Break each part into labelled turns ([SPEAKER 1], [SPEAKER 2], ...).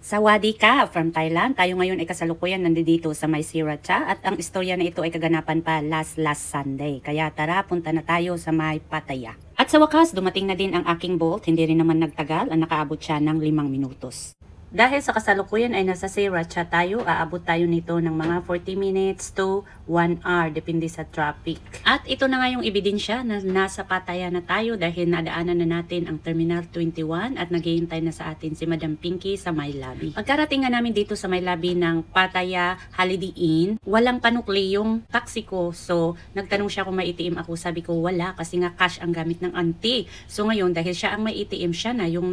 [SPEAKER 1] Sawadee from Thailand. Tayo ngayon ay kasalukuyan nandito sa may Sriracha at ang istorya na ito ay kaganapan pa last Sunday. Kaya tara, punta na tayo sa may Pattaya. At sa wakas, dumating na din ang aking Bolt. Hindi rin naman nagtagal, nakaabot siya ng 5 minutos. Dahil sa kasalukuyan ay nasa Sriracha tayo, aabot tayo nito ng mga 40 minutes to 1 hour, depende sa traffic. At ito na nga yung ebidensya na nasa Pattaya na tayo dahil nadaanan na natin ang Terminal 21 at naghihintay na sa atin si Madam Pinky sa my lobby. Pagkarating nga namin dito sa my lobby ng Pattaya Holiday Inn, walang panukli yung taxi ko. So, nagtanong siya kung may ATM ako. Sabi ko, wala kasi nga cash ang gamit ng auntie. So, ngayon dahil siya ang may ATM, siya na yung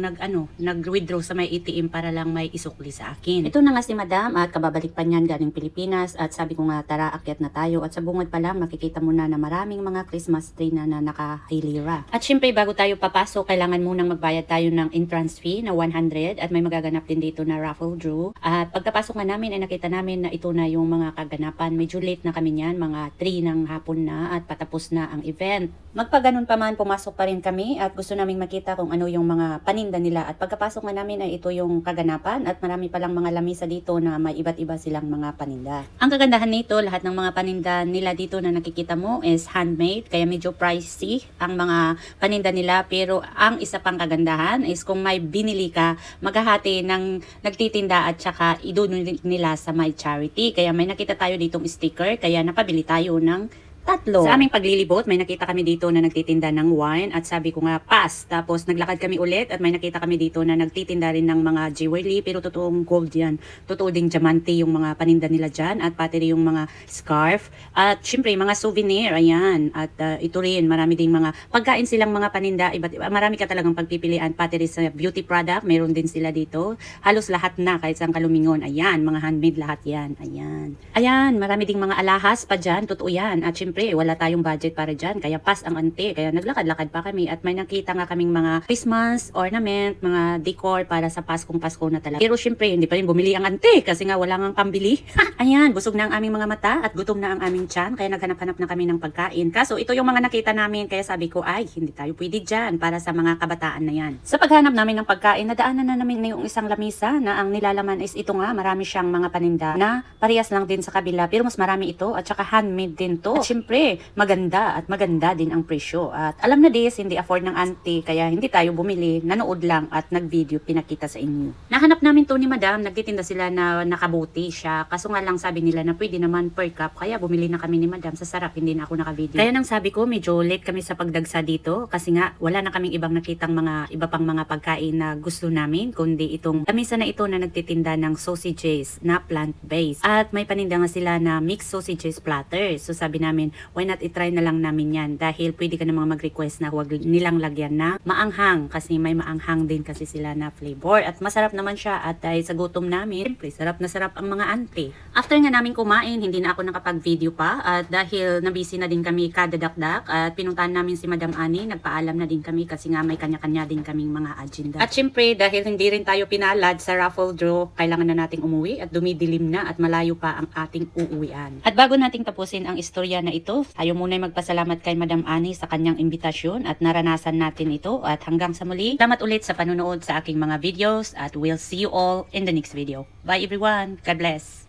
[SPEAKER 1] nag-withdraw sa may ATM para lang may isukli sa akin. Ito na nga si Madam at kababalik pa niyan galing Pilipinas at sabi ko nga tara akyat na tayo at sa bungad pa lang makikita mo na maraming mga Christmas tree na nakahilira. At syempre bago tayo papasok kailangan munang magbayad tayo ng entrance fee na 100 at may magaganap din dito na raffle draw. At pagkapasok nga namin ay nakita namin na ito na yung mga kaganapan. Medyo late na kami niyan, mga 3 ng hapon na at patapos na ang event. Magpaganon pa man pumasok pa rin kami at gusto naming makita kung ano yung mga paninda nila at pagkapasok nga namin ay ito yung kaganapan at marami palang mga lamisa dito na may iba't iba silang mga paninda. Ang kagandahan nito, lahat ng mga paninda nila dito na nakikita mo is handmade, kaya medyo pricey ang mga paninda nila, pero ang isa pang kagandahan is kung may binili ka, maghahati ng nagtitinda at saka idudun nila sa my charity. Kaya may nakita tayo ditong sticker, kaya napabili tayo ng 3. Sa aming paglilibot, may nakita kami dito na nagtitinda ng wine at sabi ko nga, pass. Tapos naglakad kami ulit at may nakita kami dito na nagtitinda rin ng mga jewelry, pero totoong gold yan. Totoo ding diamante yung mga paninda nila dyan at pati rin yung mga scarf. At syempre, mga souvenir, ayan. At ito rin, marami ding mga pagkain silang mga paninda. Marami ka talagang pagpipilian, pati rin sa beauty product, meron din sila dito. Halos lahat na, kahit saan kalumingon. Ayan, mga handmade lahat yan. Ayan. Ayan, marami ding mga alahas pa dyan. Totoo yan. At syempre, wala tayong budget para dyan, kaya pas ang ante, kaya naglakad-lakad pa kami at may nakita nga kaming mga Christmas ornament, mga decor para sa Pasko na talaga. Pero syempre, hindi pa rin bumili ang ante kasi nga wala nang pambili. Ayan, busog na ang aming mga mata at gutom na ang aming tiyan, kaya naghanap-hanap na kami ng pagkain. Kaso ito yung mga nakita namin, kaya sabi ko, ay, hindi tayo pwede dyan para sa mga kabataan na yan. Sa paghanap namin ng pagkain, nadaanan na namin na yung isang lamisa na ang nilalaman is ito nga, marami siyang mga paninda na parehas lang din sa kabila, pero mas marami ito at saka handmade din to. At syempre, maganda din ang presyo. At alam na this, hindi afford ng auntie, kaya hindi tayo bumili, nanood lang at nag-video pinakita sa inyo. Nahanap namin to ni Madam, nagtitinda sila na nakabuti siya. Kaso nga lang sabi nila na pwede naman per cup, kaya bumili na kami ni Madam. Sa sarap, hindi na ako naka-video. Kaya nang sabi ko, medyo late kami sa pagdagsa dito, kasi nga wala na kaming ibang nakitang iba pang mga pagkain na gusto namin, kundi itong lamisa na ito na nagtitinda ng sausages na plant-based. At may paninda nga sila na mixed sausages platter. So sabi namin, why not itry na lang namin yan dahil pwede ka namang mag-request na huwag nilang lagyan na maanghang kasi may maanghang din kasi sila na flavor at masarap naman siya at dahil sa gutom namin, siyempre sarap na sarap ang mga auntie. After nga namin kumain, hindi na ako nakapag-video pa at dahil nabisi na din kami kadadakdak at pinuntahan namin si Madam Ani, nagpaalam na din kami kasi nga may kanya-kanya din kaming mga agenda. At siyempre dahil hindi rin tayo pinalad sa raffle draw, kailangan na nating umuwi at dumidilim na at malayo pa ang ating uuwian. At bago nating tapusin ang istorya na ito, tayo muna magpasalamat kay Madam Ani sa kanyang imbitasyon at naranasan natin ito at hanggang sa muli, salamat ulit sa panonood sa aking mga videos at we'll see you all in the next video. Bye everyone! God bless!